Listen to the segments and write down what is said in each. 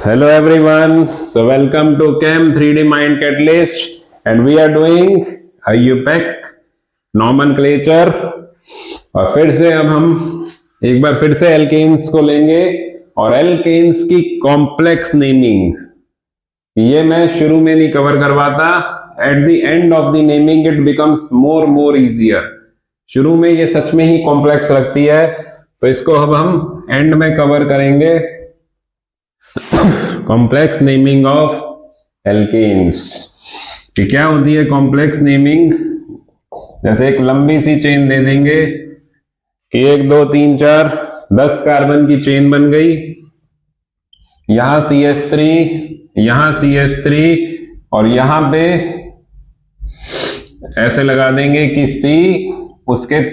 Hello everyone. So welcome to Chem 3D Mind Catalyst and we are doing IUPAC nomenclature। और फिर से अब हम एक बार फिर से एल्केन्स को लेंगे और एल्केन्स की कॉम्प्लेक्स नेमिंग ये मैं शुरू में नहीं कवर करवाता। At the end of the naming it becomes more easier. शुरू में ये सच में ही कॉम्प्लेक्स लगती है, तो इसको अब हम एंड में कवर करेंगे। कॉम्प्लेक्स नेमिंग ऑफ एल्केन्स कि क्या होती है कॉम्प्लेक्स नेमिंग। जैसे एक लंबी सी चेन दे देंगे कि 1 2 3 4 10 कार्बन की चेन बन गई। यहां CH3, यहां CH3 और यहां पे ऐसे लगा देंगे कि C उसके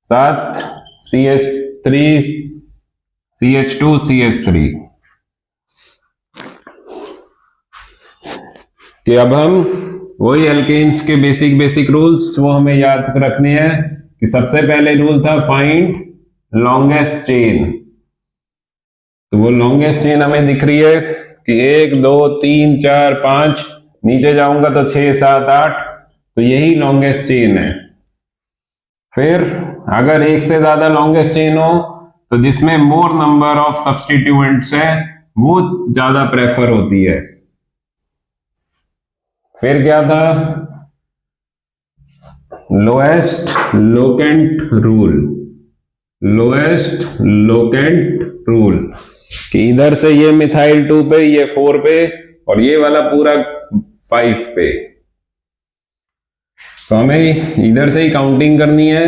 साथ CH3 CH2 CH3 कि अब हम वही एल्केन्स के बेसिक रूल्स वो हमें याद रखने हैं कि सबसे पहले रूल था फाइंड लॉन्गेस्ट चेन। तो वो लॉन्गेस्ट चेन हमें दिख रही है कि 1 2 3 4 5, नीचे जाऊंगा तो 6 7 8, तो यही लॉन्गेस्ट चेन है। फिर अगर एक से ज्यादा लॉन्गेस्ट चेन हो तो जिसमें मोर नंबर ऑफ सब्स्टिट्यूएंट्स है वो ज्यादा प्रेफर होती है। फिर क्या था lowest locant rule. Lowest locant rule कि इधर से ये मिथाइल 2 पे, ये 4 पे और ये वाला पूरा 5 पे, तो हमें इधर से ही काउंटिंग करनी है।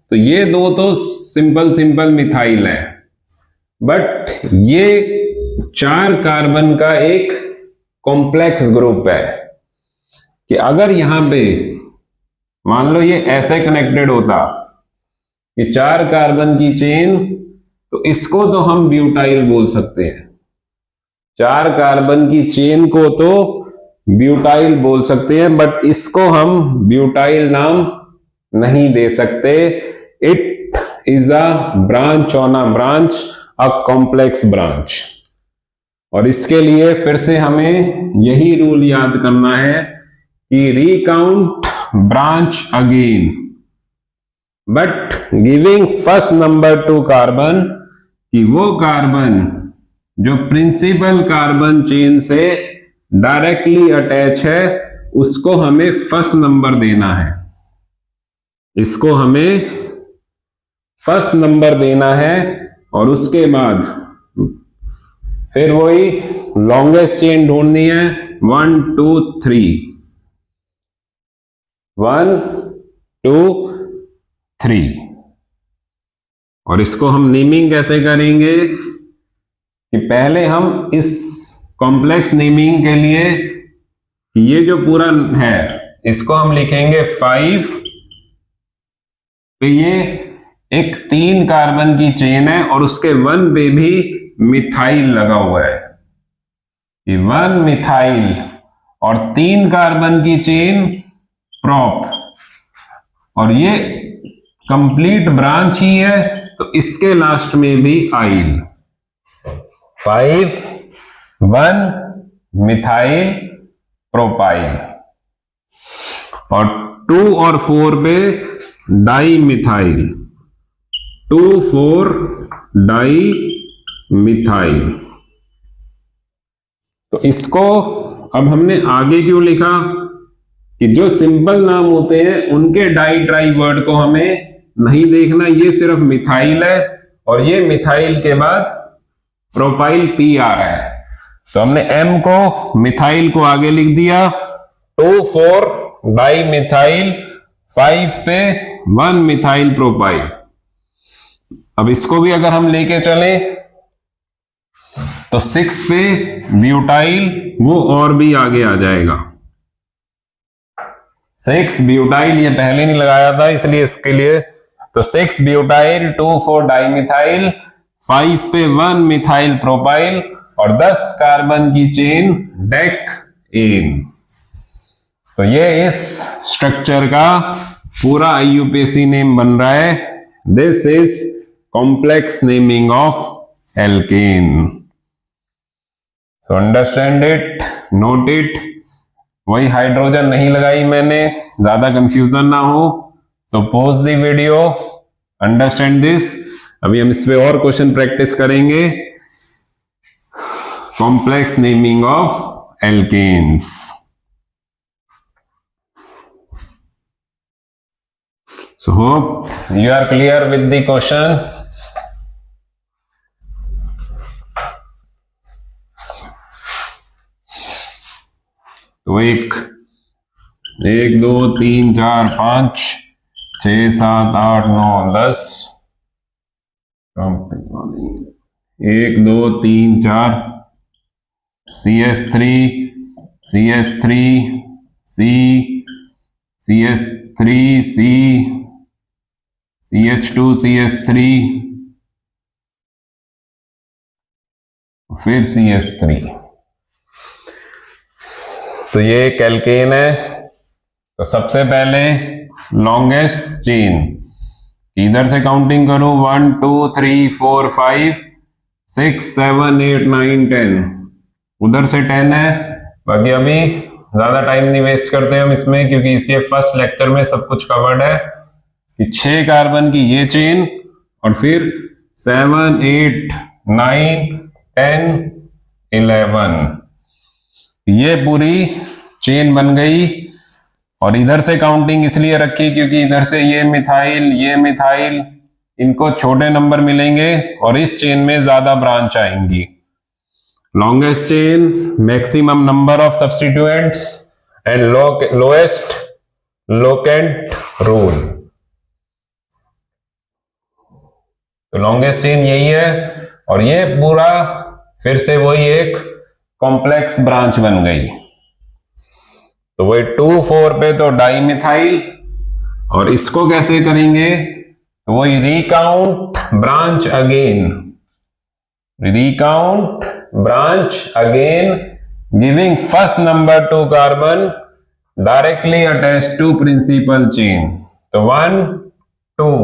तो ये दो तो सिंपल मिथाइल है, बट ये 4 कार्बन का एक कॉम्प्लेक्स ग्रुप है कि अगर यहां पे मान लो ये ऐसे कनेक्टेड होता कि 4 कार्बन की चेन, तो इसको तो हम ब्यूटाइल बोल सकते हैं। 4 कार्बन की चेन को तो ब्यूटाइल बोल सकते हैं, बट इसको हम ब्यूटाइल नाम नहीं दे सकते। It is a branch on a branch, a complex branch. और इसके लिए फिर से हमें यही रूल याद करना है कि recount branch again but giving first number two carbon, कि वो कार्बन जो प्रिंसिपल कार्बन चेन से डायरेक्टली अटैच है उसको हमें फर्स्ट नंबर देना है। इसको हमें फर्स्ट नंबर देना है और उसके बाद फिर वही लॉन्गेस्ट चेन ढूंढनी है 1 2 3 1 2 3। और इसको हम नेमिंग कैसे करेंगे कि पहले हम इस कॉम्प्लेक्स नेमिंग के लिए ये जो पूरा है इसको हम लिखेंगे 5 पे। ये एक 3 कार्बन की चेन है और उसके 1 पे भी मिथाइल लगा हुआ है। ये 1 मिथाइल और 3 कार्बन की चेन प्रॉप, और ये कंप्लीट ब्रांच ही है तो इसके लास्ट में भी आइल। 5 1 मिथाइल प्रोपाइल और 2 और 4 पे डाई मिथाइल, 2 4 डाई मिथाइल। तो इसको अब हमने आगे क्यों लिखा कि जो सिंपल नाम होते हैं उनके डाई ट्राई वर्ड को हमें नहीं देखना। ये सिर्फ मिथाइल है और ये मिथाइल के बाद प्रोपाइल P आ रहा है, तो हमने M को मिथाइल को आगे लिख दिया। 2 4 डाई मिथाइल, 5 पे 1 मिथाइल प्रोपाइल। अब इसको भी अगर हम लेके चले तो 6 पे ब्यूटाइल, वो और भी आगे आ जाएगा। 6 ब्यूटाइल, ये पहले नहीं लगाया था इसलिए इसके लिए, तो 6 ब्यूटाइल 2 4 डाइमिथाइल, 5 पे 1 मिथाइल प्रोपाइल और 10 कार्बन की चेन डेक एन। तो ये इस स्ट्रक्चर का पूरा IUPAC नेम बन रहा है। This is complex naming of alkane. So understand it, note it. वही हाइड्रोजन नहीं लगाई मैंने, ज्यादा कंफ्यूजन ना हो। So pause the video, understand this. अभी हम इस पे और क्वेश्चन प्रैक्टिस करेंगे। Complex naming of alkanes. So hope you are clear with the question. तो एक 2 3 4 5 6 7 8 9 10 1 2 3 4 CS3 CS3 C CS3 C CH2 CH3 फिर CH3। तो ये एक एल्केन है। तो सबसे पहले लॉन्गेस्ट चेन, इधर से काउंटिंग करो 1 2 3 4 5 6 7 8 9 10, उधर से 10 है। बाकी अभी ज्यादा टाइम नहीं वेस्ट करते हम इसमें, क्योंकि इसी फर्स्ट लेक्चर में सब कुछ कवर्ड है कि 6 कार्बन की ये चेन और फिर 7 8 9 10 11, ये पूरी चेन बन गई। और इधर से काउंटिंग इसलिए रखी क्योंकि इधर से ये मिथाइल इनको छोटे नंबर मिलेंगे और इस चेन में ज्यादा ब्रांच आएंगी। Longest chain, maximum number of substituents and lowest locant rule. तो लॉन्गेस्ट चेन यही है और ये पूरा फिर से वही एक कॉम्प्लेक्स ब्रांच बन गई। तो वही 2 4 पे तो डाइमिथाइल, और इसको कैसे करेंगे तो वही recount branch again giving first number 2 carbon directly attached to principal chain. तो 1 2,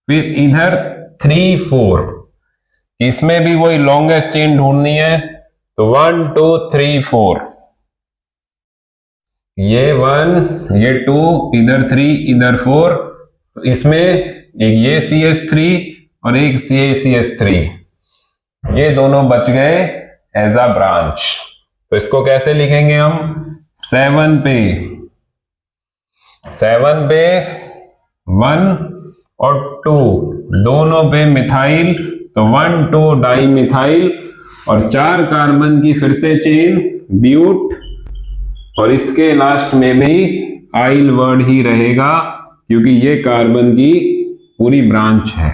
फिर इधर 3 4, इसमें भी वही लॉन्गेस्ट चेन ढूंढनी है। तो 1 2 3 4, ये 1 ये 2, इधर 3 इधर 4, तो इसमें एक ये CH3 और एक CH3, ये दोनों बच गए एज अ ब्रांच। तो इसको कैसे लिखेंगे हम, 7 पे 1 और 2 दोनों पे मिथाइल, तो 1 2 डाइमिथाइल, और 4 कार्बन की फिर से चेन ब्यूट, और इसके लास्ट में भी आइल वर्ड ही रहेगा क्योंकि ये कार्बन की पूरी ब्रांच है।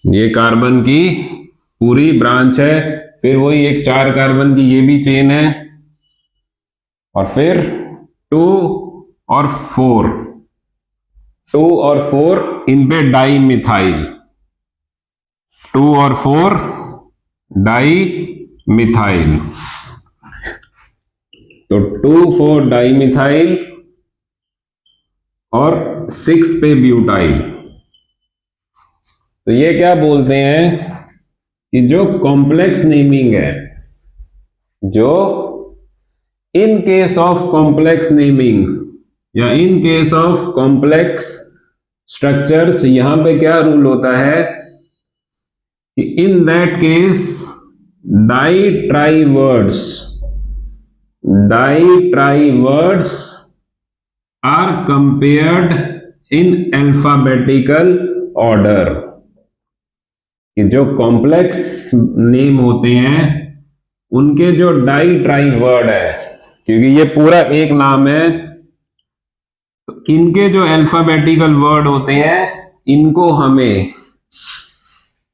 ये कार्बन की पूरी ब्रांच है। फिर वही एक 4 कार्बन की ये भी चेन है, और फिर 2 और 4 इन पे डाइमिथाइल, 2 और 4 डाइमिथाइल। तो 2 4 डाइमिथाइल और 6 पे ब्यूटाइल। तो ये क्या बोलते हैं कि जो कॉम्प्लेक्स नेमिंग है, जो in case of complex naming या in case of complex structures, यहां पे क्या रूल होता है कि in that case di tri words are compared in alphabetical order. कि जो कॉम्प्लेक्स नेम होते हैं उनके जो डाई ट्राई वर्ड है, क्योंकि ये पूरा एक नाम है, तो इनके जो अल्फाबेटिकल वर्ड होते हैं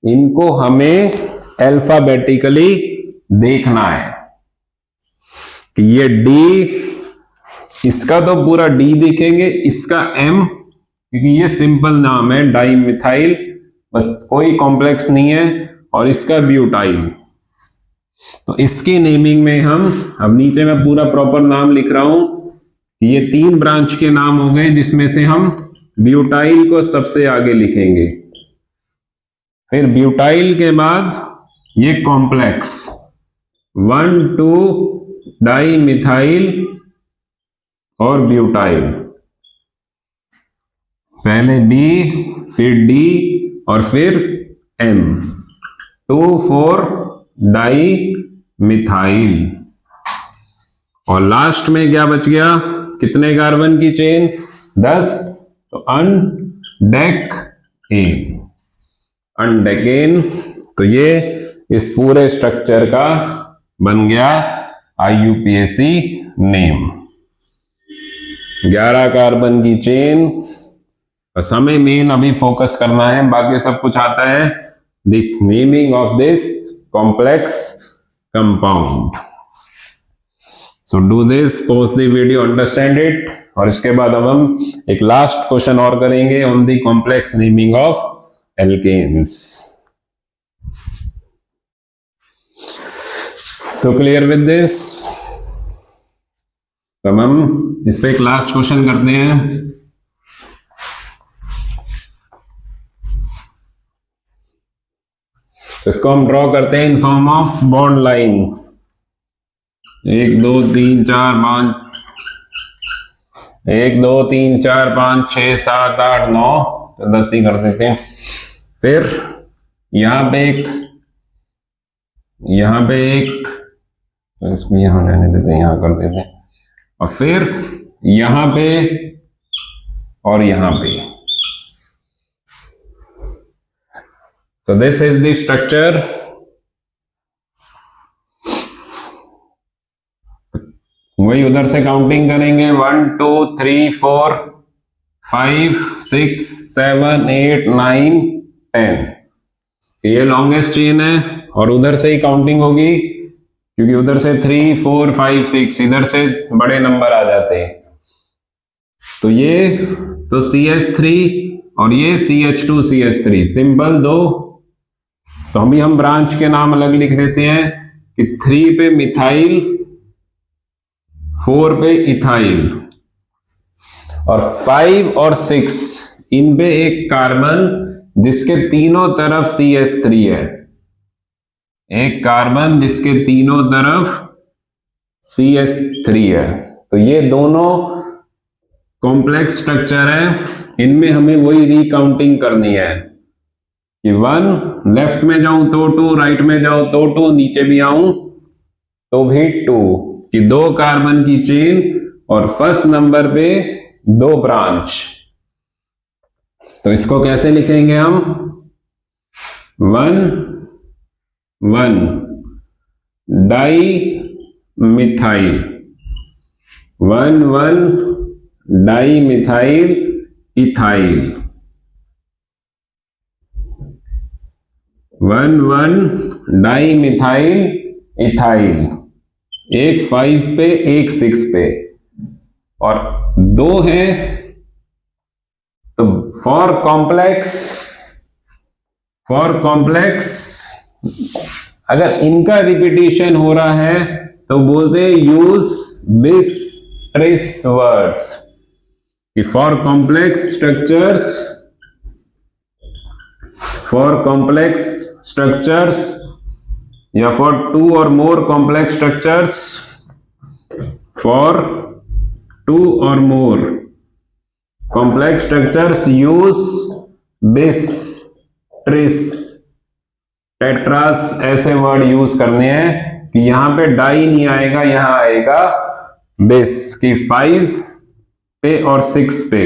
इनको हमें अल्फाबेटिकली देखना है कि ये डी, इसका तो पूरा डी दिखेंगे, इसका एम, क्योंकि ये सिंपल नाम है डाइमिथाइल, बस कोई कॉम्प्लेक्स नहीं है, और इसका ब्यूटाइल। तो इसकी नेमिंग में हम अब नीचे मैं पूरा प्रॉपर नाम लिख रहा हूं, ये 3 ब्रांच के नाम हो गए, जिसमें से हम ब्यूटाइल को सबसे आगे लिखेंगे। फिर ब्यूटाइल के बाद ये कॉम्प्लेक्स 1,2 डाई मिथाइल और ब्यूटाइल, पहले बी फिर डी और फिर एम, 2,4 डाई मिथाइल। और लास्ट में क्या बच गया, कितने कार्बन की चेन, 10, तो अनडेकेन। तो ये इस पूरे स्ट्रक्चर का बन गया IUPAC नेम। 11 कार्बन की चेन। बस हमें मेन अभी फोकस करना है, बाकी सब कुछ आता है, the naming of this complex compound. So do this, pause the video, understand it. और इसके बाद अब हम एक लास्ट क्वेश्चन और करेंगे on the complex naming of alkanes. So clear with this. अब हम इस पे एक लास्ट क्वेश्चन करते हैं। इसको हम ड्रॉ करते हैं in form of bond line. 1 2 3 4 5 1 2 3 4 5 6 7 8 9 तो 10 ही कर देते हैं। फिर यहां पे एक इसको यहां रहने देते हैं, यहां कर देते हैं। और फिर यहां पे और यहां पे। So this is the structure. वही उधर से काउंटिंग करेंगे, 1 2 3 4 5 6 7 8 9 10। ये लॉन्गेस्ट चेन है और उधर से ही काउंटिंग होगी, क्योंकि उधर से 3 4 5 6 इधर से बड़े नंबर आ जाते हैं। तो ये तो CH3 और ये CH2 CH3 सिंपल दो। तो हम ब्रांच के नाम अलग लिख देते हैं कि 3 पे मिथाइल, 4 पे इथाइल और 5 और 6 इन पे एक कार्बन जिसके तीनों तरफ CH3 है, एक कार्बन जिसके तीनों तरफ CH3 है। तो ये दोनों कॉम्प्लेक्स स्ट्रक्चर है, इनमें हमें वही रिकाउंटिंग करनी है कि 1 लेफ्ट में जाऊं तो 2, राइट में जाऊं तो 2, नीचे भी आऊं तो भी 2, कि 2 कार्बन की चेन और फर्स्ट नंबर पे 2 ब्रांच। तो इसको कैसे लिखेंगे हम, 1 1 di methyl, 1 1 di methyl ethyl, 1 1 di methyl ethyl, एक 5 पे एक 6 पे और 2 है। तो फॉर कॉम्प्लेक्स अगर इनका रिपीटिशन हो रहा है तो बोलते यूज दिस ट्रेस वर्ड्स, कि फॉर कॉम्प्लेक्स स्ट्रक्चर्स या for 2 or more complex structures, for 2 or more complex structures use bis, tris, tetras ऐसे वर्ड यूज करने हैं कि यहां पे डाई नहीं आएगा, यहां आएगा बिस, कि 5 पे और 6 पे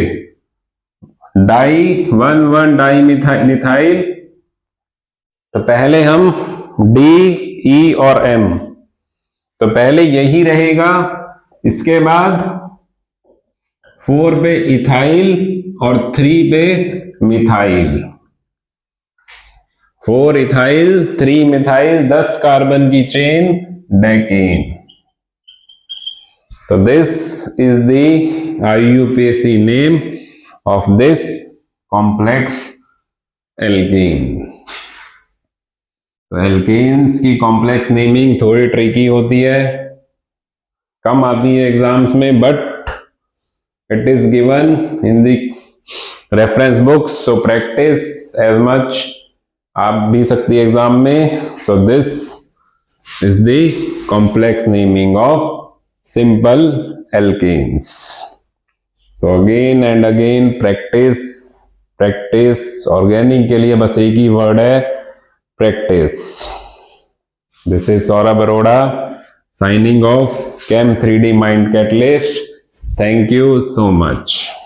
डाई 1 1 डाई मिथाइल। तो पहले हम डी ई और एम, तो पहले यही रहेगा, इसके बाद 4 पे इथाइल और 3 पे मिथाइल, 4 इथाइल 3 मिथाइल, 10 कार्बन की चेन डेकेन। तो this is the IUPAC name of this complex alkane. तो एल्केन्स की कॉम्प्लेक्स नेमिंग थोड़ी ट्रिकी होती है, कम आती है एग्जाम्स में, but it is given in the reference books, so practice as much आप भी सकती है एग्जाम में। So this is the complex naming of simple alkanes. So again and again practice practice. Organic के लिए बस एक ही वर्ड है, practice. This is Saurabh Arora signing off Chem 3D Mind Catalyst. Thank you so much.